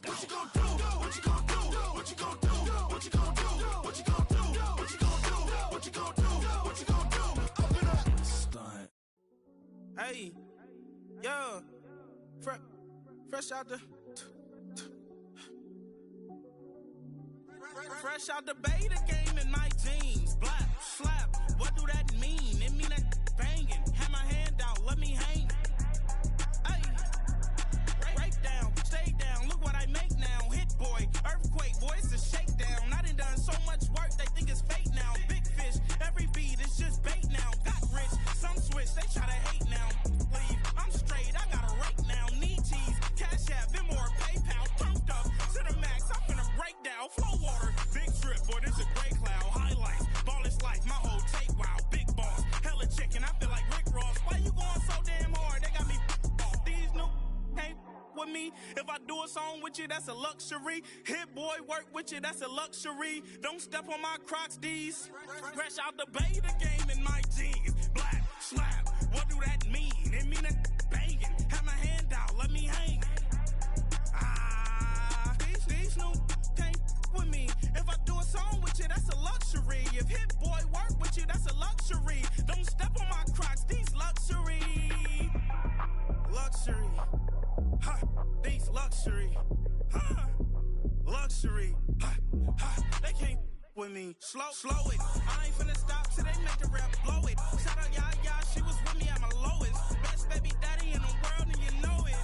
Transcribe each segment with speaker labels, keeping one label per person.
Speaker 1: What you gonna do? What you gonna do? What you gonna do? What you gonna do? What you gonna do? What you gonna do? What you gonna do? What you gonna do? Up it up. Stunt.
Speaker 2: Hey, yo, fresh out the fresh out the beta game in my jeans. Black, slap, what do that mean? It mean that banging. Have my hand out, let me hang. Hey, break down, stay down, look what I make now. Hit boy, earthquake, voice is shakedown. I done so much work, they think it's fake now. Big fish, every beat is just bait now. Got rich, some switch, they try to hate now. Leave, I'm straight, I got a rake now. Need cheese, cash app, more PayPal. Turned up to the max, I'm finna break down. Flow water, big trip, boy, this a gray cloud. Highlights, ball is life, my whole take wow. Big boss, hella chicken, I feel like Rick Ross. Why you going so damn hard? They got me off. These new can't with me. If I do a song with you, that's a luxury. Hit boy, work with you, that's a luxury. Don't step on my Crocs, these. Fresh out the beta game in my jeans. Black, slap, what do that mean? It mean that banging. Have my hand out, let me hang. These new can't with me. If I do a song with you, that's a luxury. If hit boy work with you, that's a luxury. Don't step on my Crocs, these luxury. Luxury. Ha, these luxury. Ha, luxury. Ha, ha, they can't with me. Slow it. I ain't finna stop till they make the rap blow it. Shout out Yaya, she was with me at my lowest. Best baby daddy in the world and you know it.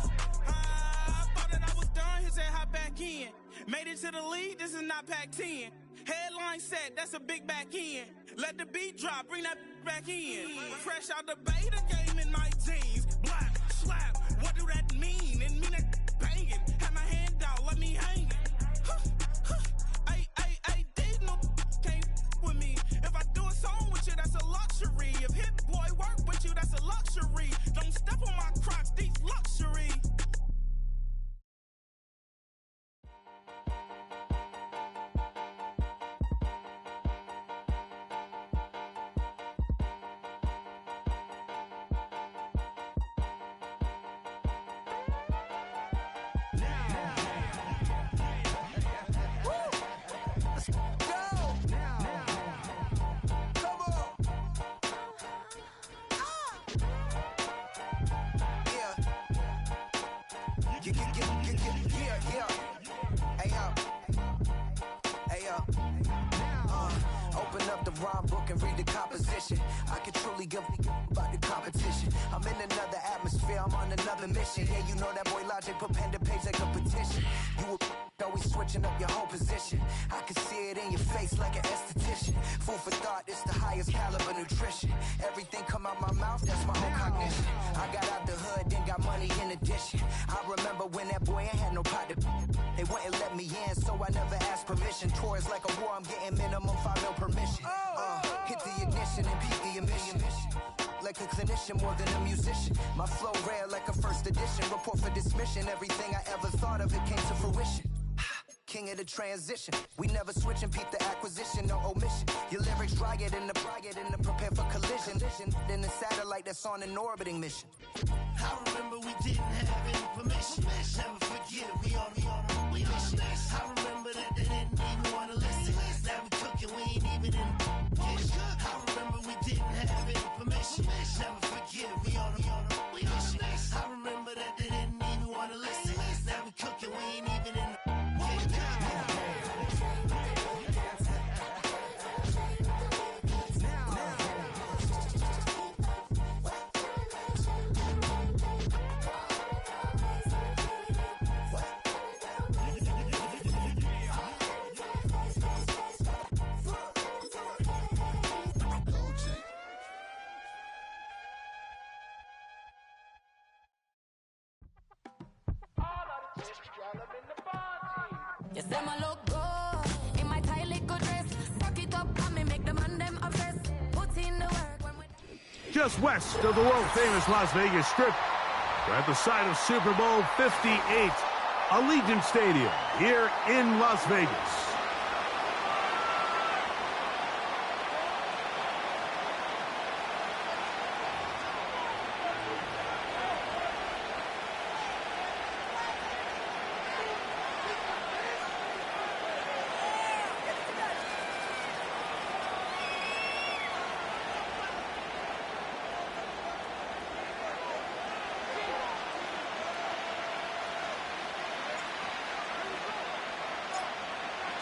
Speaker 2: I thought that I was done, he said hop back in. Made it to the lead, this is not Pac-10. Headline set, that's a big back end. Let the beat drop, bring that back in. Fresh out the beta game in my jeans. Black, slap, what do that mean? It mean that banging. Have my hand out, let me hang it. They no can't with me. If I do a song with you, that's a luxury. If hit boy work with you, that's a luxury. Don't step on my Crocs, these luxury. Open up the rhyme book and read the composition. I can truly give about the competition. I'm in another atmosphere, I'm on another mission. Yeah, you know that boy Logic put pen to page like a petition. You always switching up your whole position. I can see it in your face like an esthetician. Food for thought, it's the highest caliber nutrition. Everything come out my mouth, that's my own cognition. I got out the hood, then got money in addition. I remember when that boy ain't had no pot to. They wouldn't let me in, so I never asked permission. Tours like a war, I'm getting minimum 5 mil permission. Hit the ignition and peak the emission. Like a clinician more than a musician. My flow rare like a first edition. Report for dismission. Everything I ever thought of, it came to fruition. King of the transition. We never switch and peep the acquisition, no omission. Your lyrics dry it in the prepare for collision. Then the satellite that's on an orbiting mission.
Speaker 1: I remember we didn't have any permission. Never forget we on a mission. I remember that they didn't even want to listen. Now we cooking, we ain't even in the kitchen. I remember we didn't have any permission. Never forget we on a mission. I remember that they didn't even want to listen. Now we cooking, we ain't even in the
Speaker 3: You say my look good in my tight little dress. Rock it up and me make the man them obsessed. Put in the work when we...
Speaker 4: Just west of the world-famous Las Vegas Strip, we're at the site of Super Bowl 58, Allegiant Stadium here in Las Vegas.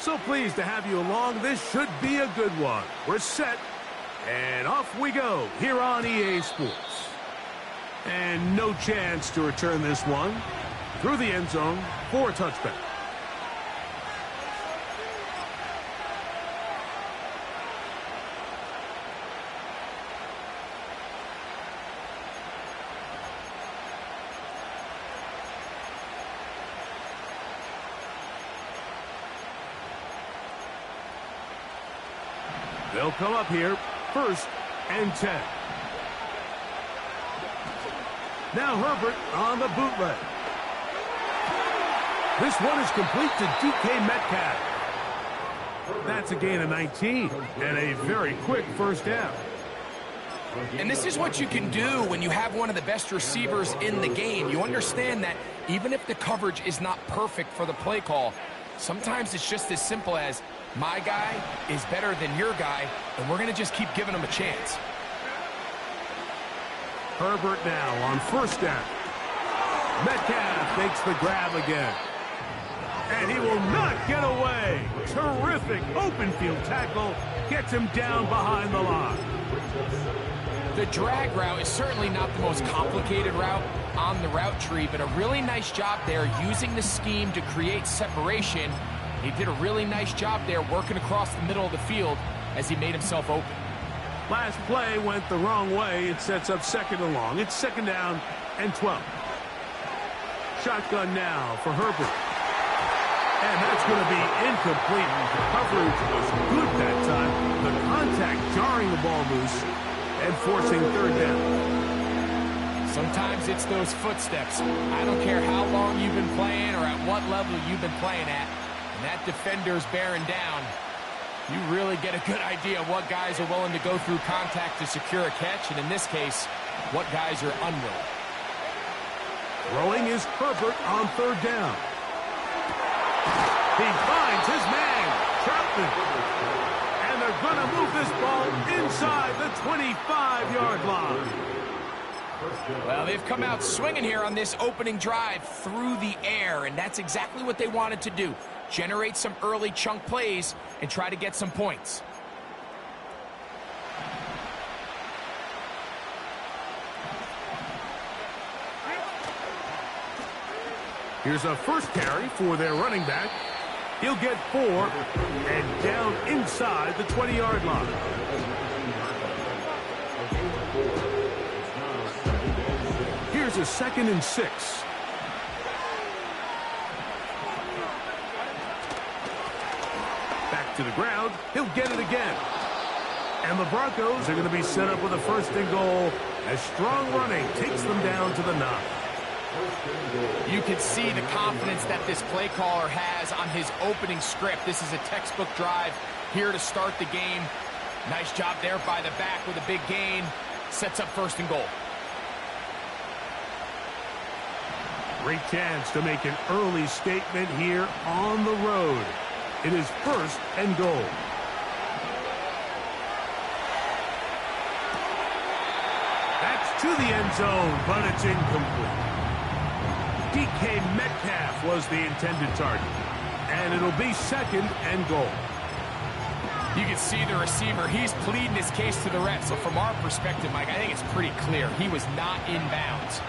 Speaker 4: So pleased to have you along. This should be a good one. We're set, and off we go here on EA Sports. And no chance to return this one through the end zone for a touchback. They'll come up here, 1st and 10. Now Herbert on the bootleg. This one is complete to DK Metcalf. That's a gain of 19 and a very quick first down.
Speaker 5: And this is what you can do when you have one of the best receivers in the game. You understand that even if the coverage is not perfect for the play call, sometimes it's just as simple as my guy is better than your guy, and we're going to just keep giving him a chance.
Speaker 4: Herbert now on 1st down. Metcalf makes the grab again. And he will not get away. Terrific open field tackle. Gets him down behind the line.
Speaker 5: The drag route is certainly not the most complicated route on the route tree, but a really nice job there using the scheme to create separation. He did a really nice job there working across the middle of the field as he made himself open.
Speaker 4: Last play went the wrong way. It sets up 2nd and long. It's 2nd down and 12. Shotgun now for Herbert. And that's going to be incomplete. Coverage was good that time. The contact jarring the ball loose and forcing 3rd down.
Speaker 5: Sometimes it's those footsteps. I don't care how long you've been playing or at what level you've been playing at. And that defender's bearing down. You really get a good idea of what guys are willing to go through contact to secure a catch, and in this case, what guys are unwilling.
Speaker 4: Throwing is Herbert on 3rd down. He finds his man, Troutman. And they're going to move this ball inside the 25-yard line.
Speaker 5: Well, they've come out swinging here on this opening drive through the air, and that's exactly what they wanted to do. Generate some early chunk plays and try to get some points.
Speaker 4: Here's a first carry for their running back. He'll get 4 and down inside the 20-yard line. Here's a 2nd and 6. Back to the ground. He'll get it again. And the Broncos are going to be set up with a 1st and goal as strong running takes them down to the 9.
Speaker 5: You can see the confidence that this play caller has on his opening script. This is a textbook drive here to start the game. Nice job there by the back with a big gain. Sets up 1st and goal.
Speaker 4: Great chance to make an early statement here on the road. It is 1st and goal. That's to the end zone, but it's incomplete. DK Metcalf was the intended target. And it'll be 2nd and goal.
Speaker 5: You can see the receiver. He's pleading his case to the ref. So from our perspective, Mike, I think it's pretty clear. He was not in bounds.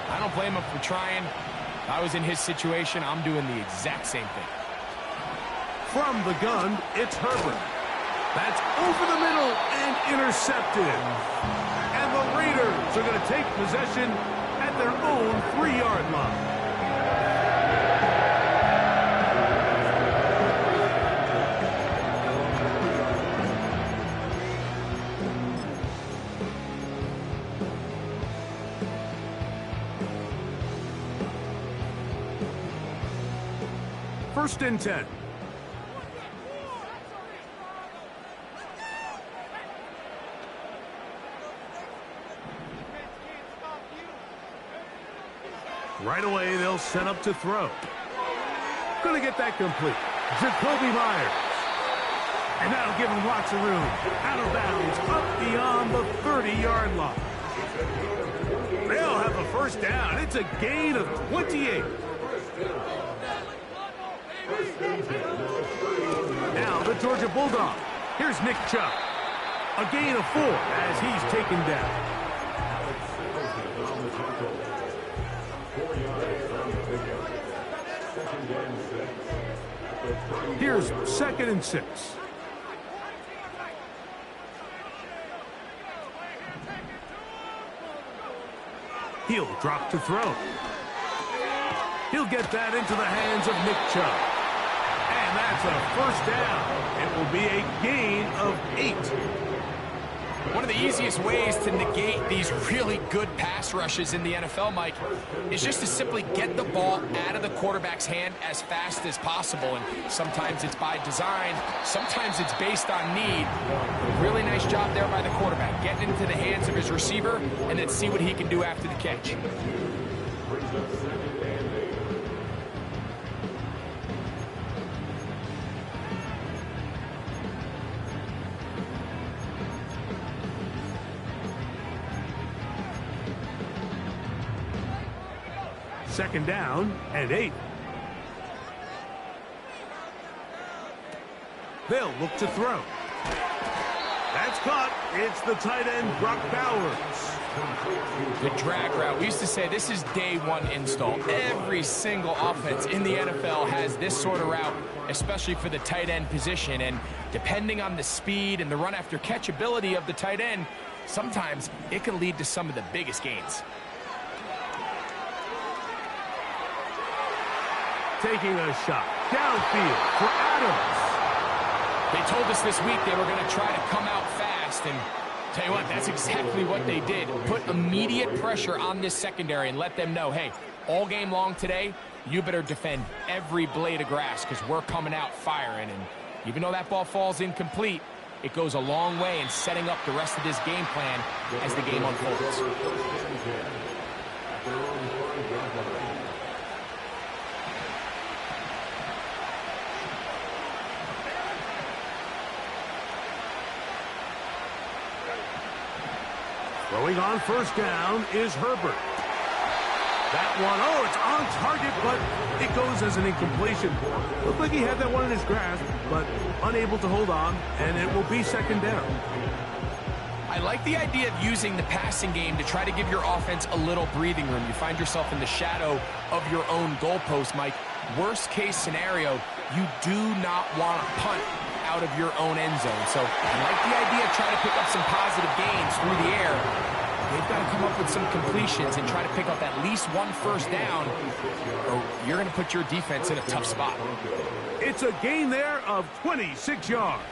Speaker 5: I don't blame him for trying. If I was in his situation, I'm doing the exact same thing.
Speaker 4: From the gun, it's Herbert. That's over the middle and intercepted. And the Raiders are going to take possession at their own 3-yard line. First and 10. Right away, they'll set up to throw. Going to get that complete. Jacoby Myers. And that'll give him lots of room. Out of bounds, up beyond the 30-yard line. They'll have a 1st down. It's a gain of 28. Now the Georgia Bulldog. Here's Nick Chubb. A gain of 4 as he's taken down. Here's 2nd and 6. He'll drop to throw. He'll get that into the hands of Nick Chubb. And that's a first down. It will be a gain of 8.
Speaker 5: One of the easiest ways to negate these really good pass rushes in the NFL, Mike, is just to simply get the ball out of the quarterback's hand as fast as possible. And sometimes it's by design, sometimes it's based on need. Really nice job there by the quarterback, getting into the hands of his receiver, and then see what he can do after the catch.
Speaker 4: Second down and 8. They'll look to throw. That's caught. It's the tight end, Brock Bowers.
Speaker 5: The drag route. We used to say this is day one install. Every single offense in the NFL has this sort of route, especially for the tight end position. And depending on the speed and the run after catch ability of the tight end, sometimes it can lead to some of the biggest gains.
Speaker 4: Taking a shot downfield for Adams.
Speaker 5: They told us this week they were going to try to come out fast, and tell you what, that's exactly what they did. Put immediate pressure on this secondary and let them know, hey, all game long today, you better defend every blade of grass because we're coming out firing. And even though that ball falls incomplete, it goes a long way in setting up the rest of this game plan as the game unfolds.
Speaker 4: Throwing on first down is Herbert. That one, oh, it's on target, but it goes as an incompletion. Looked like he had that one in his grasp, but unable to hold on, and it will be second down.
Speaker 5: I like the idea of using the passing game to try to give your offense a little breathing room. You find yourself in the shadow of your own goalpost, Mike. Worst case scenario, you do not want to punt out of your own end zone. So I like the idea of trying to pick up some positive gains through the air. They've got to come up with some completions and try to pick up at least one first down, or you're going to put your defense in a tough spot.
Speaker 4: It's a gain there of 26 yards.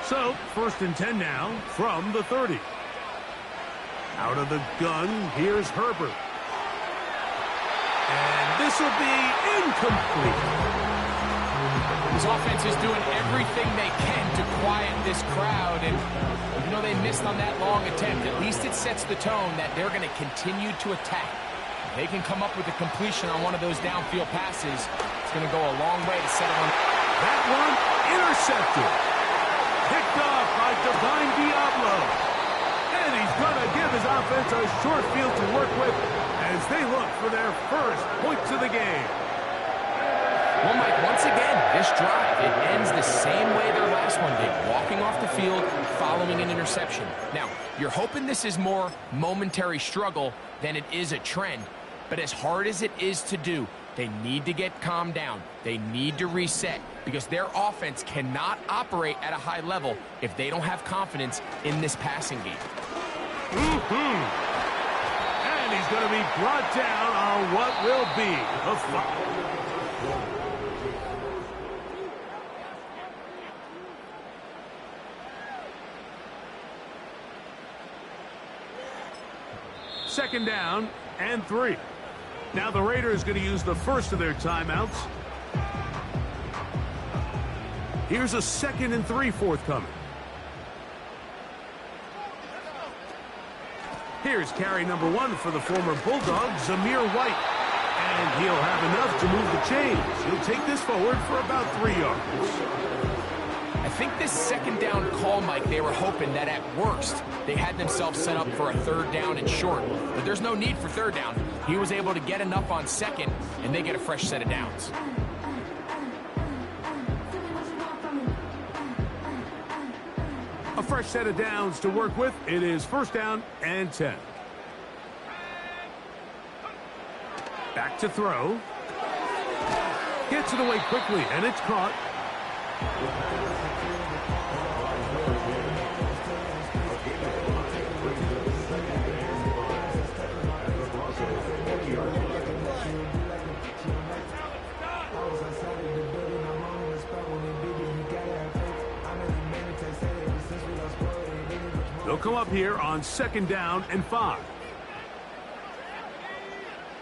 Speaker 4: So, 1st and 10 now from the 30. Out of the gun, here's Herbert. And this will be incomplete.
Speaker 5: This offense is doing everything they can to quiet this crowd, and even though they missed on that long attempt, at least it sets the tone that they're going to continue to attack. If they can come up with a completion on one of those downfield passes, it's going to go a long way to settle on.
Speaker 4: That one intercepted. Picked off by Divine Diablo. And he's going to give his offense a short field to work with as they look for their first points of the game.
Speaker 5: Well, Mike, once again, this drive, it ends the same way their last one did, walking off the field, following an interception. Now, you're hoping this is more momentary struggle than it is a trend, but as hard as it is to do, they need to get calmed down. They need to reset because their offense cannot operate at a high level if they don't have confidence in this passing game.
Speaker 4: And he's going to be brought down on what will be a foul. Second down and 3. Now the Raiders going to use the first of their timeouts. Here's a 2nd and 3 forthcoming. Here's carry number 1 for the former Bulldog, Zamir White. And he'll have enough to move the chains. He'll take this forward for about 3 yards.
Speaker 5: I think this second down call, Mike, they were hoping that at worst they had themselves set up for a 3rd down and short. But there's no need for 3rd down. He was able to get enough on 2nd, and they get a fresh set of downs.
Speaker 4: fresh set of downs to work with. It is first down and 10. Back to throw. Gets it away quickly, and it's caught. They'll come up here on second down and 5.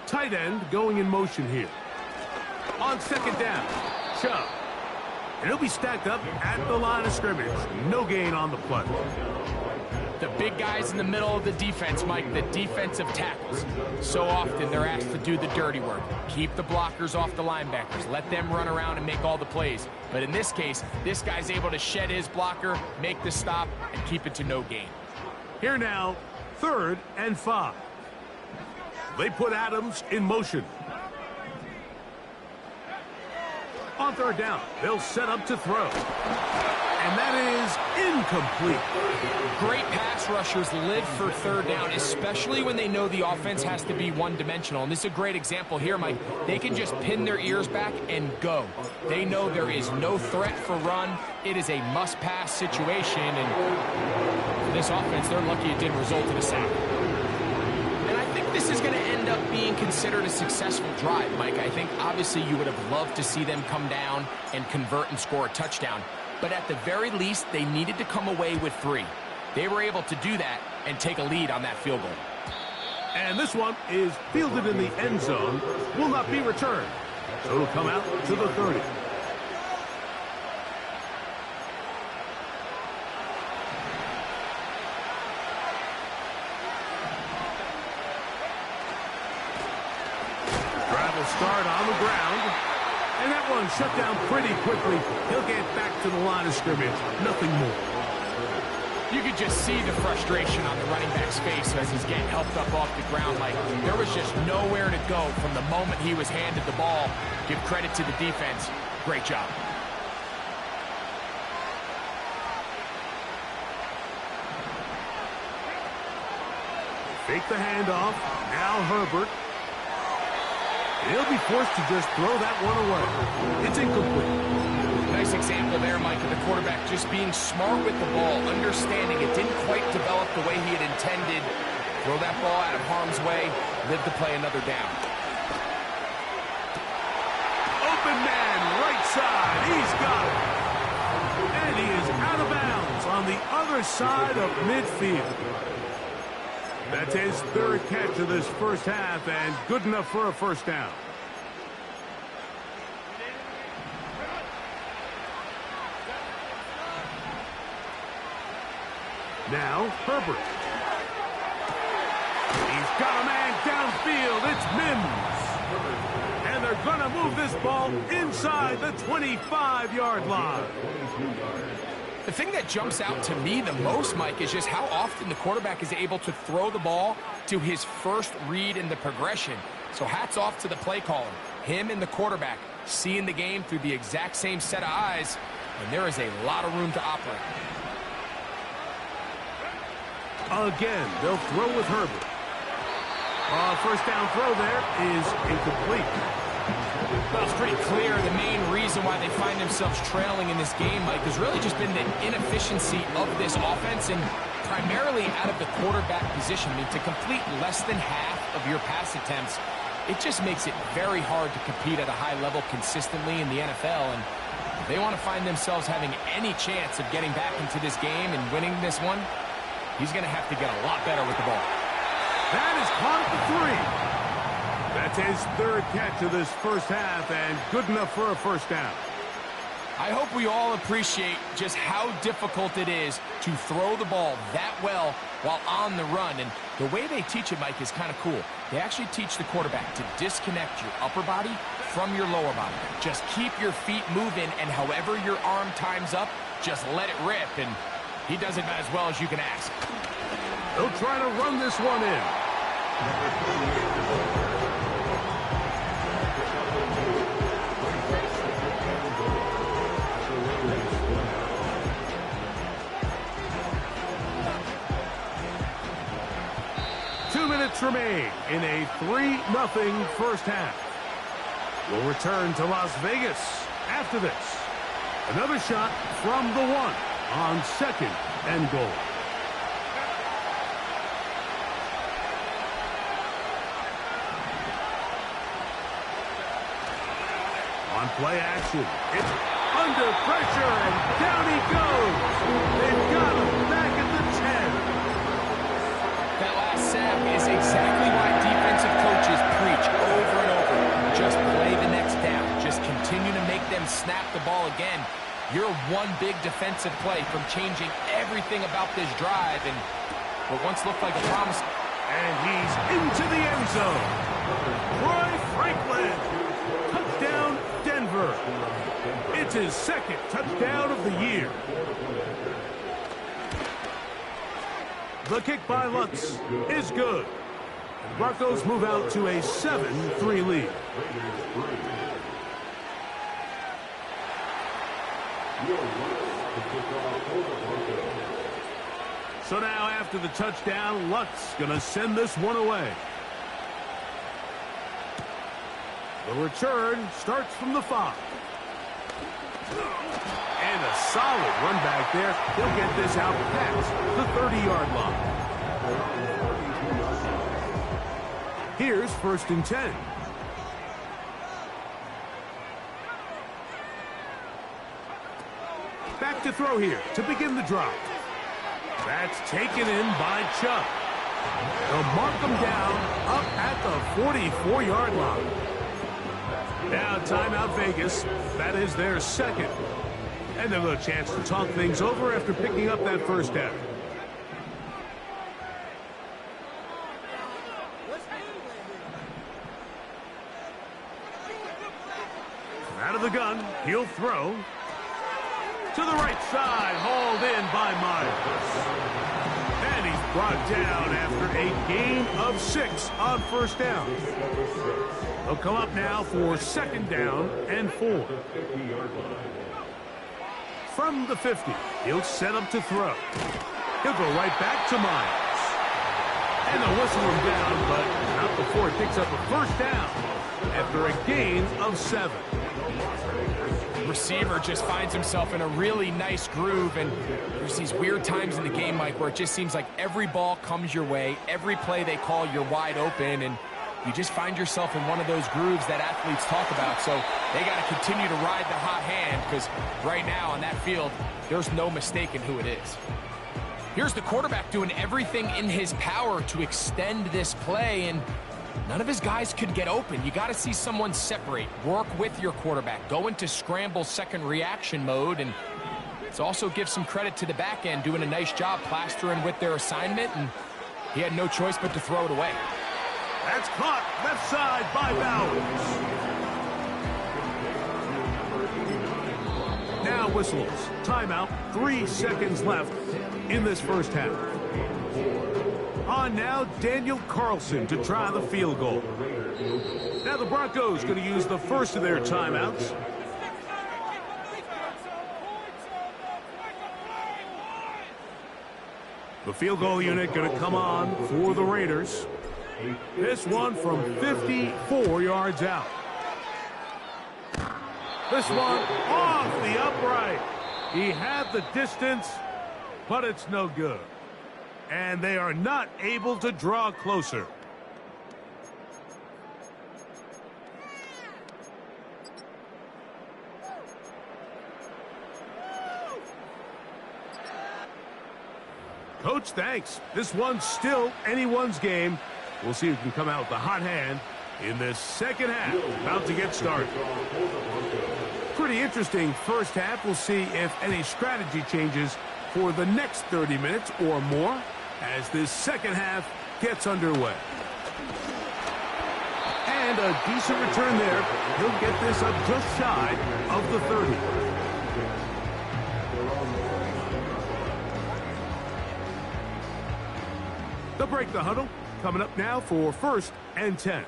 Speaker 4: Tight end going in motion here. On second down, Chubb. And he'll be stacked up at the line of scrimmage. No gain on the play.
Speaker 5: The big guys in the middle of the defense, Mike, the defensive tackles. So often they're asked to do the dirty work. Keep the blockers off the linebackers. Let them run around and make all the plays. But in this case, this guy's able to shed his blocker, make the stop, and keep it to no gain.
Speaker 4: Here now, third and 5. They put Adams in motion. On third down, they'll set up to throw. And that is incomplete.
Speaker 5: Great pass rushers live for third down, especially when they know the offense has to be one-dimensional. And this is a great example here, Mike. They can just pin their ears back and go. They know there is no threat for run. It is a must-pass situation. And for this offense, they're lucky it didn't result in a sack. And I think this is going to end up being considered a successful drive, Mike. I think obviously you would have loved to see them come down and convert and score a touchdown. But at the very least, they needed to come away with 3. They were able to do that and take a lead on that field goal.
Speaker 4: And this one is fielded in the end zone. Will not be returned. So it'll come out to the 30. Drive will start on the ground. And that one shut down pretty quickly. He'll get back to the line of scrimmage. Nothing more.
Speaker 5: You could just see the frustration on the running back's face as he's getting helped up off the ground. Like, there was just nowhere to go from the moment he was handed the ball. Give credit to the defense. Great job.
Speaker 4: Fake the handoff. Now Herbert. He'll be forced to just throw that one away. It's incomplete.
Speaker 5: Nice example there, Mike, of the quarterback just being smart with the ball, understanding it didn't quite develop the way he had intended. Throw that ball out of harm's way, live to play another down.
Speaker 4: Open man, right side. He's got it. And he is out of bounds on the other side of midfield. That's his third catch of this first half, and good enough for a first down. Now, Herbert. He's got a man downfield. It's Mims. And they're going to move this ball inside the 25-yard line.
Speaker 5: The thing that jumps out to me the most, Mike, is just how often the quarterback is able to throw the ball to his first read in the progression. So hats off to the play caller. Him and the quarterback seeing the game through the exact same set of eyes, and there is a lot of room to operate.
Speaker 4: Again, they'll throw with Herbert. First down throw there is incomplete.
Speaker 5: Well, it's pretty clear the main reason why they find themselves trailing in this game, Mike, has really just been the inefficiency of this offense and primarily out of the quarterback position. I mean, to complete less than half of your pass attempts, it just makes it very hard to compete at a high level consistently in the NFL. And if they want to find themselves having any chance of getting back into this game and winning this one, he's going to have to get a lot better with the ball.
Speaker 4: That is caught at the 3. That's his third catch of this first half, and good enough for a first down.
Speaker 5: I hope we all appreciate just how difficult it is to throw the ball that well while on the run. And the way they teach it, Mike, is kind of cool. They actually teach the quarterback to disconnect your upper body from your lower body. Just keep your feet moving, and however your arm times up, just let it rip. And he does it about as well as you can ask.
Speaker 4: They'll try to run this one in. nothing in a 3-0 first half. We'll return to Las Vegas after this. Another shot from the 1 on 2nd and goal. On play action, it's under pressure, and down he goes. They've got him back at the 10.
Speaker 5: That last sack is exactly why defensive coaches preach over and over. Just play the next down. Just continue to make them snap the ball again. You're one big defensive play from changing everything about this drive, and what once looked like a promise.
Speaker 4: And he's into the end zone. Roy Franklin. Touchdown, Denver. It's his 2nd touchdown of the year. The kick by Lutz is good. And Broncos move out to a 7-3 lead. So now after the touchdown, Lutz going to send this one away. The return starts from the 5. And a solid run back there. He'll get this out past the 30-yard line. Here's 1st and 10. Back to throw here to begin the drive. That's taken in by Chubb. They'll mark him down up at the 44-yard line. Now timeout Vegas. That is their 2nd. And they'll have a chance to talk things over after picking up that first down. Out of the gun, he'll throw. To the right side, hauled in by Myers. And he's brought down after a gain of 6 on first down. They'll come up now for 2nd down and 4. From the 50, he'll set up to throw. He'll go right back to Myers. And they'll whistle him down, but not before he picks up a first down after a gain of 7.
Speaker 5: Receiver just finds himself in a really nice groove, and there's these weird times in the game, Mike, where it just seems like every ball comes your way, every play they call, you're wide open, and you just find yourself in one of those grooves that athletes talk about. So they got to continue to ride the hot hand, because right now on that field, there's no mistaking who it is. Here's the quarterback doing everything in his power to extend this play, and none of his guys could get open. You got to see someone separate, work with your quarterback, go into scramble second reaction mode, and it's also give some credit to the back end doing a nice job plastering with their assignment, and he had no choice but to throw it away.
Speaker 4: That's caught left side by Bowers. Now whistles. Timeout. 3 seconds left in this first half. On now, Daniel Carlson to try the field goal. Now the Broncos going to use the first of their timeouts. The field goal unit going to come on for the Raiders. This one from 54 yards out. This one off the upright. He had the distance, but it's no good. And they are not able to draw closer. Coach, thanks. This one's still anyone's game. We'll see who can come out with the hot hand in this second half. About to get started. Pretty interesting first half. We'll see if any strategy changes for the next 30 minutes or more as this second half gets underway. And a decent return there. He'll get this up just shy of the 30. They'll break the huddle. Coming up now for 1st and 10.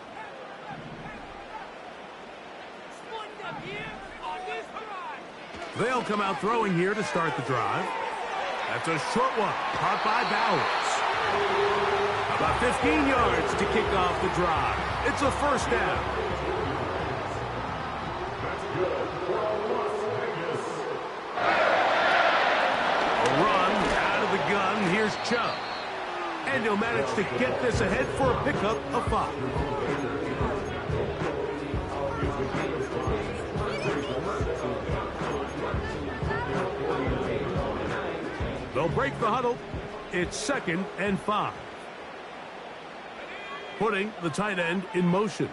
Speaker 4: They'll come out throwing here to start the drive. That's a short one, caught by Bowers. About 15 yards to kick off the drive. It's a first down. A run out of the gun. Here's Chubb. And he'll manage to get this ahead for a pickup of 5. They'll break the huddle. It's 2nd and 5. Putting the tight end in motion.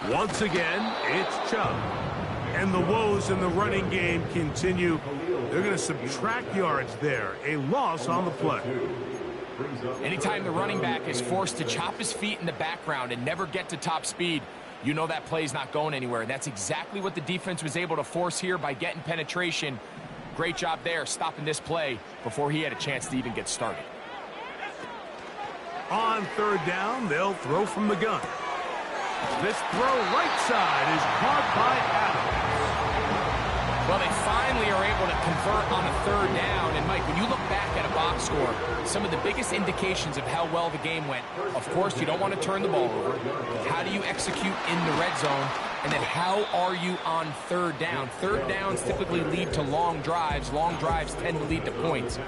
Speaker 4: Once again, it's Chubb. And the woes in the running game continue. They're going to subtract yards there. A loss on the play.
Speaker 5: Anytime the running back is forced to chop his feet in the background and never get to top speed, you know that play's not going anywhere. That's exactly what the defense was able to force here by getting penetration. Great job there, stopping this play before he had a chance to even get started.
Speaker 4: On 3rd down, they'll throw from the gun. This throw right side is caught by Adams.
Speaker 5: Well, they finally are able to convert on a 3rd down. And, Mike, when you look back at a box score, some of the biggest indications of how well the game went, of course, you don't want to turn the ball over. How do you execute in the red zone? And then how are you on 3rd down? 3rd downs typically lead to long drives. Long drives tend to lead to points.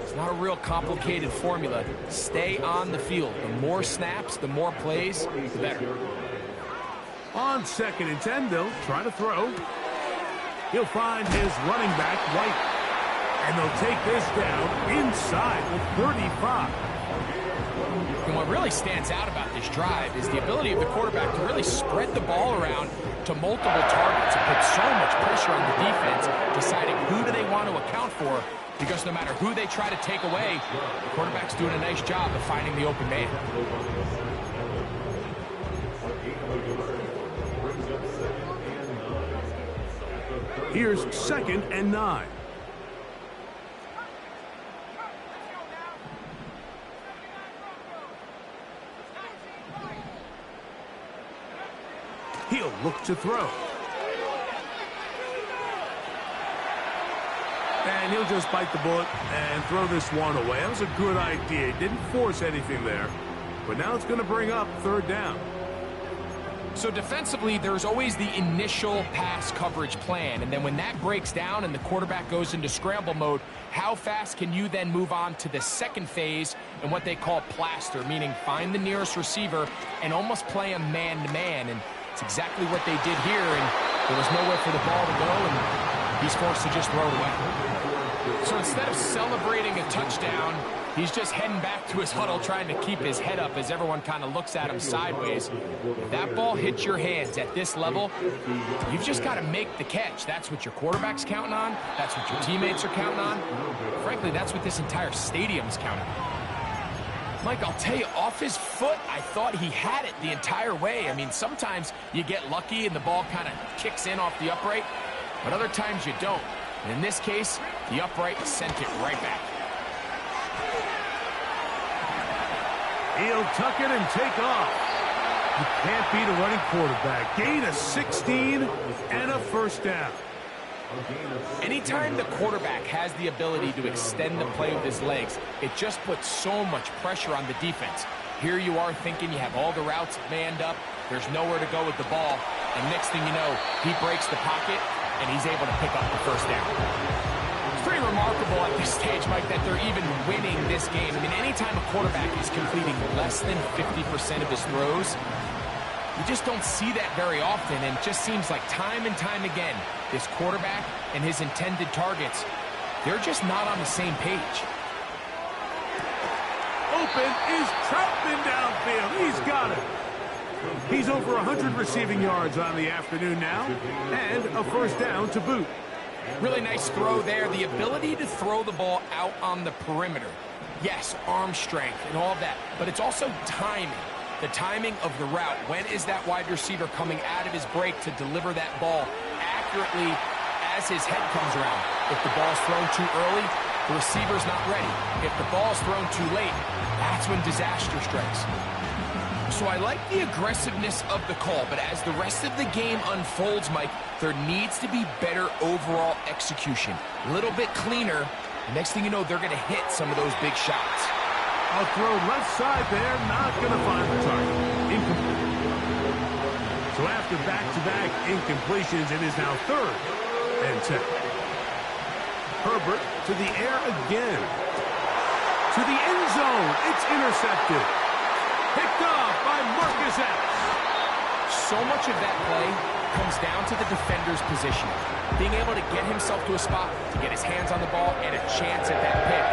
Speaker 5: It's not a real complicated formula. Stay on the field. The more snaps, the more plays, the better.
Speaker 4: On 2nd and 10, they'll try to throw. He'll find his running back, White. And they'll take this down inside the 35.
Speaker 5: And what really stands out about this drive is the ability of the quarterback to really spread the ball around to multiple targets and put so much pressure on the defense, deciding who do they want to account for, because no matter who they try to take away, the quarterback's doing a nice job of finding the open man.
Speaker 4: Here's 2nd and 9. He'll look to throw. And he'll just bite the bullet and throw this one away. That was a good idea. He didn't force anything there. But now it's going to bring up 3rd down.
Speaker 5: So defensively, there's always the initial pass coverage plan. And then when that breaks down and the quarterback goes into scramble mode, how fast can you then move on to the second phase and what they call plaster, meaning find the nearest receiver and almost play a man-to-man. And it's exactly what they did here. And there was nowhere for the ball to go, and he's forced to just throw it away. So instead of celebrating a touchdown, he's just heading back to his huddle trying to keep his head up as everyone kind of looks at him sideways. If that ball hits your hands at this level, you've just got to make the catch. That's what your quarterback's counting on. That's what your teammates are counting on. Frankly, that's what this entire stadium's counting on. Mike, I'll tell you, off his foot, I thought he had it the entire way. I mean, sometimes you get lucky and the ball kind of kicks in off the upright, but other times you don't. And in this case, the upright sent it right back.
Speaker 4: He'll tuck it and take off. You can't beat a running quarterback. Gain of 16 and a first down.
Speaker 5: Anytime the quarterback has the ability to extend the play with his legs, it just puts so much pressure on the defense. Here you are thinking you have all the routes manned up, there's nowhere to go with the ball, and next thing you know, he breaks the pocket, and he's able to pick up the first down. It's pretty remarkable at this stage, Mike, that they're even winning this game. I mean, anytime a quarterback is completing less than 50% of his throws, you just don't see that very often, and it just seems like time and time again, this quarterback and his intended targets, they're just not on the same page.
Speaker 4: Open is Troutman downfield. He's got it. He's over 100 receiving yards on the afternoon now, and a first down to boot.
Speaker 5: Really nice throw there. The ability to throw the ball out on the perimeter. Yes, arm strength and all of that, but it's also timing. The timing of the route. When is that wide receiver coming out of his break to deliver that ball accurately as his head comes around? If the ball's thrown too early, the receiver's not ready. If the ball's thrown too late, that's when disaster strikes. So I like the aggressiveness of the call, but as the rest of the game unfolds, Mike, there needs to be better overall execution. A little bit cleaner, The next thing you know, they're going to hit some of those big shots.
Speaker 4: A throw left side there, not going to find the target. Incomplete. So after back-to-back incompletions, it is now 3rd and 10. Herbert to the air again. To the end zone. It's intercepted. Picked off by Marcus Epps.
Speaker 5: So much of that play comes down to the defender's position. Being able to get himself to a spot, to get his hands on the ball, and a chance at that pick.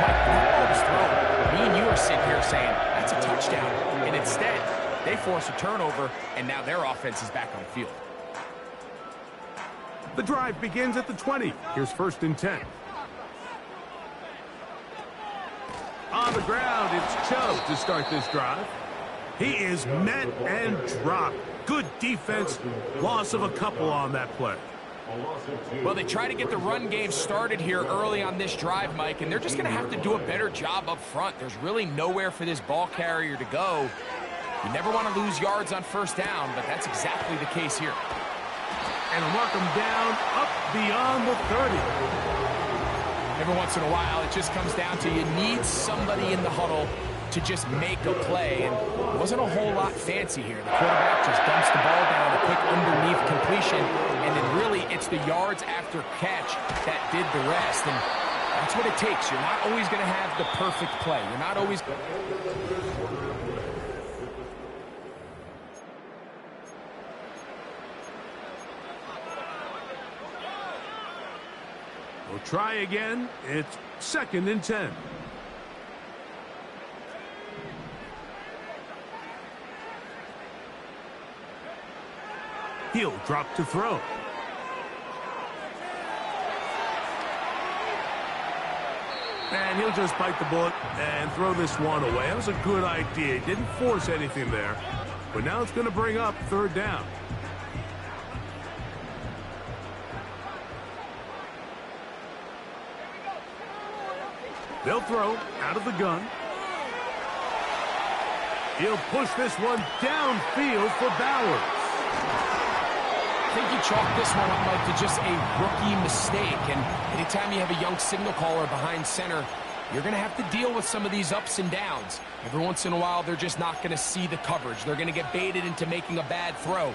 Speaker 5: Mike, that ball was thrown. Me and you are sitting here saying, that's a touchdown. And instead, they force a turnover, and now their offense is back on the field.
Speaker 4: The drive begins at the 20. Here's 1st and 10. On the ground, it's Chubb to start this drive. He is met and dropped. Good defense. Loss of a couple on that play.
Speaker 5: Well, they try to get the run game started here early on this drive, Mike, and they're just going to have to do a better job up front. There's really nowhere for this ball carrier to go. You never want to lose yards on 1st down, but that's exactly the case here.
Speaker 4: And mark them down up beyond the 30.
Speaker 5: Every once in a while, it just comes down to you need somebody in the huddle to just make a play, and it wasn't a whole lot fancy here. The quarterback just dumps the ball down, a quick underneath completion, and then really it's the yards after catch that did the rest, and that's what it takes. You're not always going to have the perfect play. You're not always...
Speaker 4: We'll try again. It's 2nd and 10. He'll drop to throw. And he'll just bite the bullet and throw this one away. That was a good idea. He didn't force anything there. But now it's going to bring up 3rd down. They'll throw out of the gun. He'll push this one downfield for Bowers.
Speaker 5: I think you chalk this one up, Mike, to just a rookie mistake. And anytime you have a young signal caller behind center, you're going to have to deal with some of these ups and downs. Every once in a while, they're just not going to see the coverage. They're going to get baited into making a bad throw.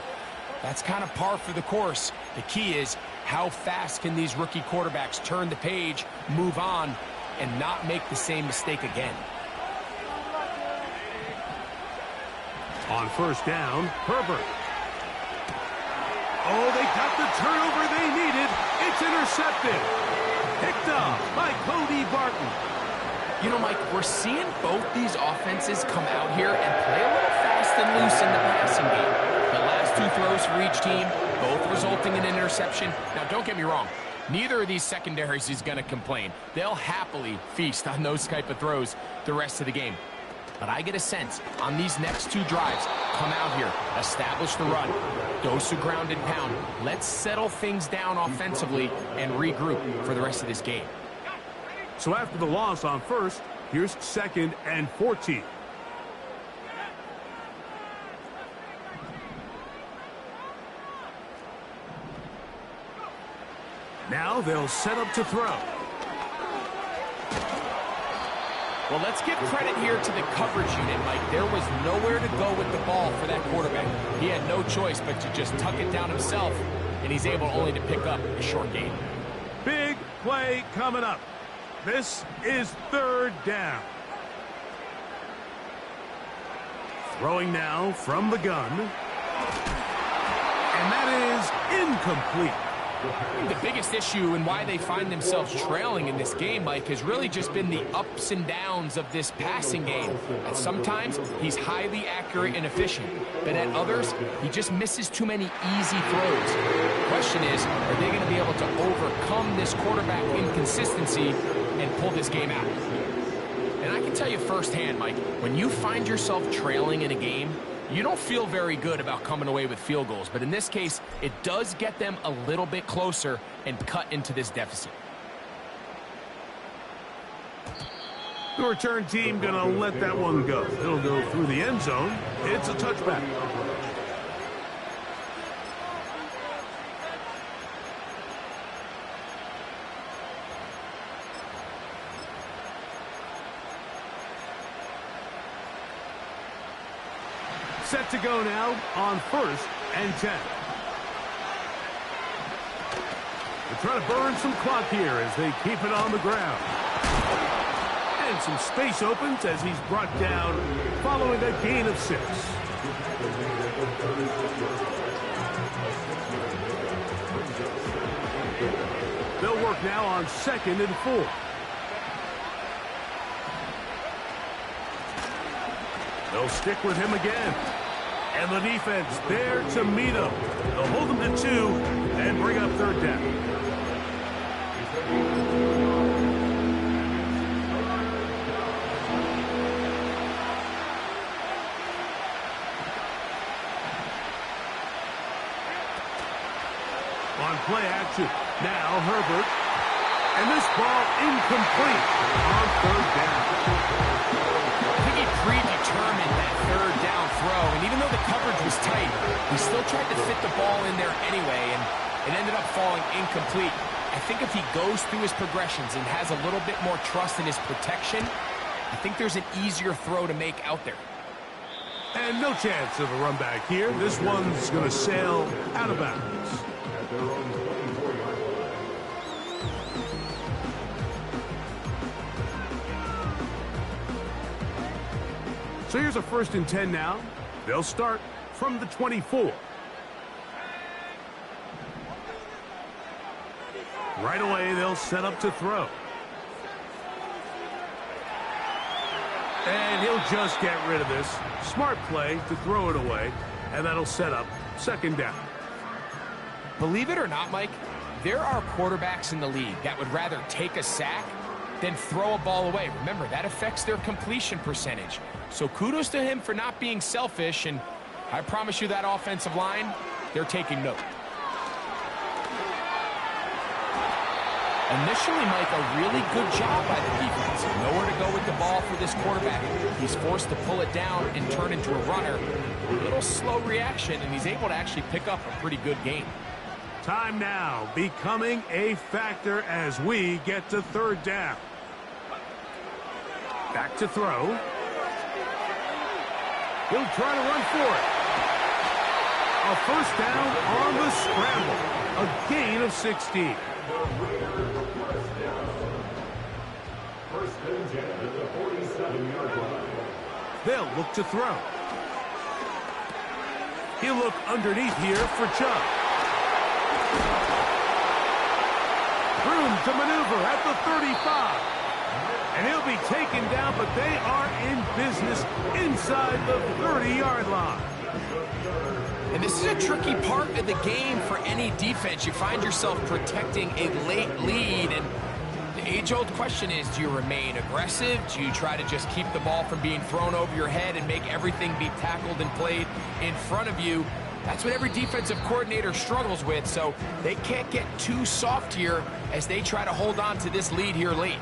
Speaker 5: That's kind of par for the course. The key is how fast can these rookie quarterbacks turn the page, move on, and not make the same mistake again.
Speaker 4: On 1st down, Herbert. Oh, they got the turnover they needed. It's intercepted. Picked off by Cody Barton.
Speaker 5: You know, Mike, we're seeing both these offenses come out here and play a little fast and loose in the passing game. The last 2 throws for each team, both resulting in an interception. Now, don't get me wrong. Neither of these secondaries is going to complain. They'll happily feast on those type of throws the rest of the game. But I get a sense on these next 2 drives, come out here, establish the run, dose of ground and pound. Let's settle things down offensively and regroup for the rest of this game.
Speaker 4: So after the loss on 1st, here's 2nd and 14. Now they'll set up to throw.
Speaker 5: Well, let's give credit here to the coverage unit, Mike. There was nowhere to go with the ball for that quarterback. He had no choice but to just tuck it down himself, and he's able only to pick up a short gain.
Speaker 4: Big play coming up. This is 3rd down. Throwing now from the gun. And that is incomplete.
Speaker 5: The biggest issue and why they find themselves trailing in this game, Mike, has really just been the ups and downs of this passing game. And sometimes he's highly accurate and efficient, but at others, he just misses too many easy throws. The question is, are they going to be able to overcome this quarterback inconsistency and pull this game out? And I can tell you firsthand, Mike, when you find yourself trailing in a game, you don't feel very good about coming away with field goals, but in this case, it does get them a little bit closer and cut into this deficit.
Speaker 4: The return team going to let that one go. It'll go through the end zone. It's a touchback. Set to go now on 1st and 10. They're trying to burn some clock here as they keep it on the ground. And some space opens as he's brought down following a gain of 6. They'll work now on 2nd and 4. They'll stick with him again. And the defense there to meet him. They'll hold him to 2 and bring up 3rd down. On play action. Now Herbert. And this ball incomplete on 3rd down.
Speaker 5: I think he predetermined that 3rd down throw, and even though the coverage was tight, he still tried to fit the ball in there anyway, and it ended up falling incomplete. I think if he goes through his progressions and has a little bit more trust in his protection, I think there's an easier throw to make out there.
Speaker 4: And no chance of a run back here. This one's going to sail out of bounds. So here's a 1st and 10 now. They'll start from the 24. Right away, they'll set up to throw. And he'll just get rid of this. Smart play to throw it away, and that'll set up 2nd down.
Speaker 5: Believe it or not, Mike, there are quarterbacks in the league that would rather take a sack than throw a ball away. Remember, that affects their completion percentage. So kudos to him for not being selfish, and I promise you that offensive line, they're taking note. Initially, Mike, a really good job by the defense. Nowhere to go with the ball for this quarterback. He's forced to pull it down and turn into a runner. A little slow reaction, and he's able to actually pick up a pretty good game.
Speaker 4: Time now becoming a factor as we get to 3rd down. Back to throw. He'll try to run for it. A 1st down on the scramble. A gain of 16. They'll look to throw. He'll look underneath here for Chubb. Room to maneuver at the 35. And he'll be taken down, but they are in business inside the 30-yard line.
Speaker 5: And this is a tricky part of the game for any defense. You find yourself protecting a late lead, and the age-old question is, do you remain aggressive? Do you try to just keep the ball from being thrown over your head and make everything be tackled and played in front of you? That's what every defensive coordinator struggles with, so they can't get too soft here as they try to hold on to this lead here late.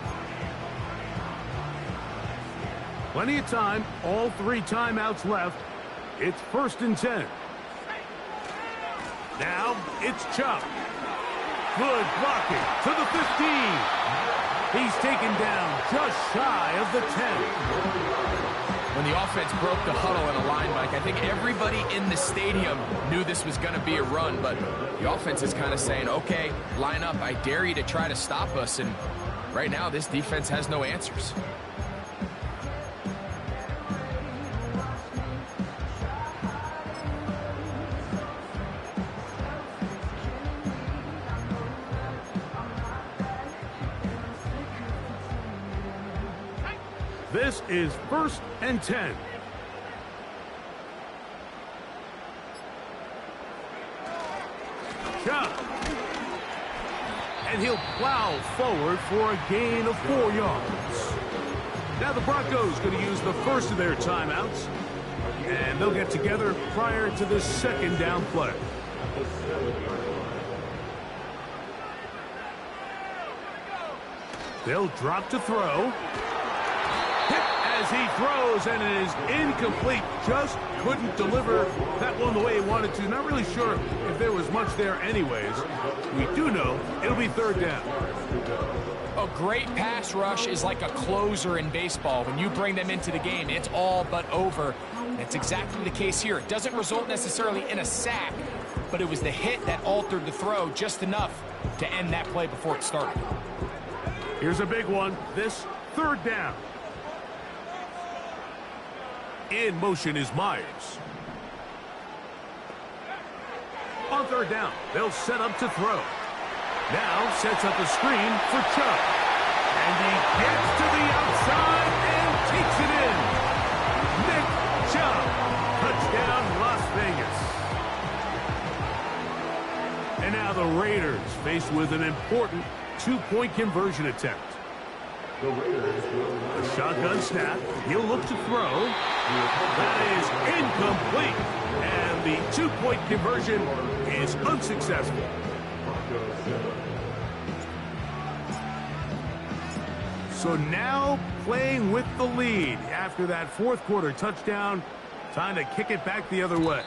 Speaker 4: Plenty of time, all 3 timeouts left. It's 1st and 10. Now it's Chubb. Good blocking to the 15. He's taken down just shy of the 10.
Speaker 5: When the offense broke the huddle in a line, Mike, I think everybody in the stadium knew this was going to be a run, but the offense is kind of saying, okay, line up. I dare you to try to stop us, and right now this defense has no answers.
Speaker 4: This is 1st and 10. Chubb. And he'll plow forward for a gain of 4 yards. Now the Broncos going to use the first of their timeouts. And they'll get together prior to this 2nd down play. They'll drop to throw. Hit as he throws, and it is incomplete. Just couldn't deliver that one the way he wanted to. Not really sure if there was much there anyways. We do know it'll be 3rd down.
Speaker 5: A great pass rush is like a closer in baseball. When you bring them into the game, it's all but over. That's exactly the case here. It doesn't result necessarily in a sack, but it was the hit that altered the throw just enough to end that play before it started.
Speaker 4: Here's a big one. This third down. In motion is Myers. On third down, they'll set up to throw. Now sets up a screen for Chubb. And he gets to the outside and takes it in. Nick Chubb. Touchdown, Las Vegas. And now the Raiders faced with an important two-point conversion attempt. A shotgun snap. He'll look to throw. That is incomplete. And the two-point conversion is unsuccessful. So now playing with the lead after that fourth quarter touchdown. Time to kick it back the other way.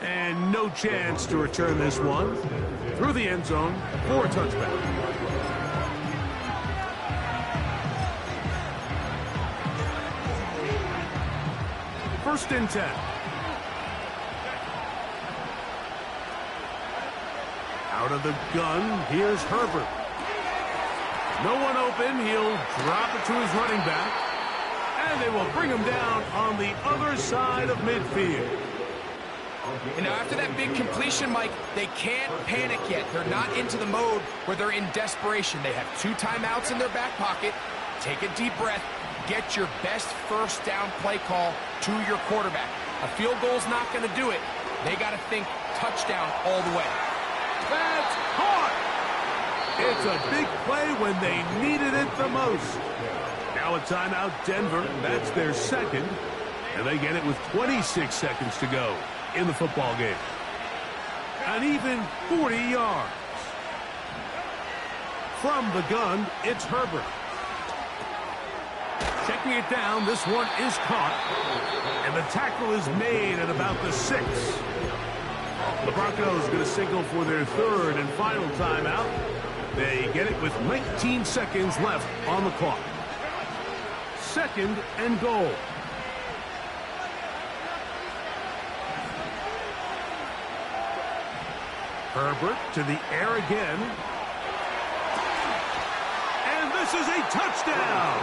Speaker 4: And no chance to return this one through the end zone for a touchback. First and 10. Out of the gun, here's Herbert. No one open, he'll drop it to his running back. And they will bring him down on the other side of midfield.
Speaker 5: And now after that big completion, Mike, they can't panic yet. They're not into the mode where they're in desperation. They have 2 timeouts in their back pocket. Take a deep breath. Get your best first down play call to your quarterback. A field goal's not going to do it. They got to think touchdown all the way.
Speaker 4: That's caught! It's a big play when they needed it the most. Now a timeout, Denver. That's their second. And they get it with 26 seconds to go in the football game. An even 40 yards. From the gun, it's Herbert. Checking it down, this one is caught. And the tackle is made at about the 6. The Broncos going to signal for their third and final timeout. They get it with 19 seconds left on the clock. Second and goal. Herbert to the air again. And this is a touchdown.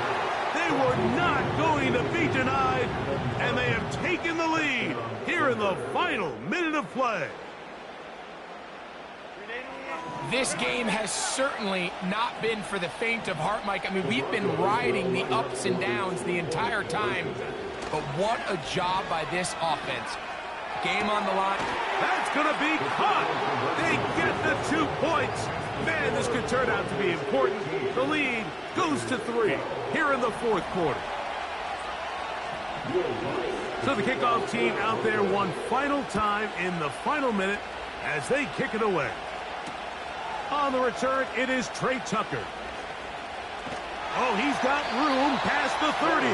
Speaker 4: They were not going to be denied, and they have taken the lead here in the final minute of play.
Speaker 5: This game has certainly not been for the faint of heart, Mike. I mean, we've been riding the ups and downs the entire time, but what a job by this offense. Game on the line.
Speaker 4: That's going to be caught. They get the 2 points. Man, this could turn out to be important. The lead goes to 3 here in the fourth quarter. So the kickoff team out there one final time in the final minute as they kick it away. On the return, it is Trey Tucker. Oh, he's got room past the 30.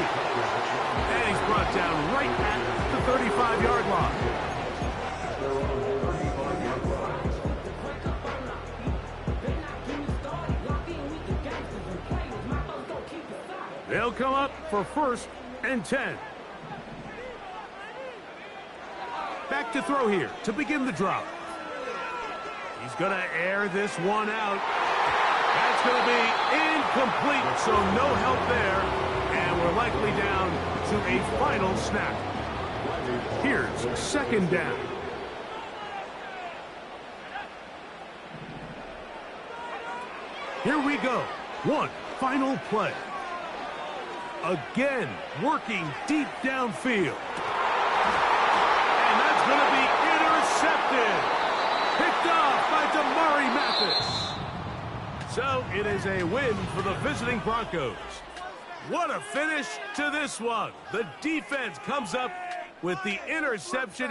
Speaker 4: And he's brought down right at the 35-yard line. They'll come up for first and 10. Back to throw here to begin the drop. He's going to air this one out. That's going to be incomplete, so no help there. And we're likely down to a final snap. Here's second down. Here we go. One final play. Again, working deep downfield. And that's going to be intercepted. Picked off by Damari Mathis. So it is a win for the visiting Broncos. What a finish to this one. The defense comes up with the interception.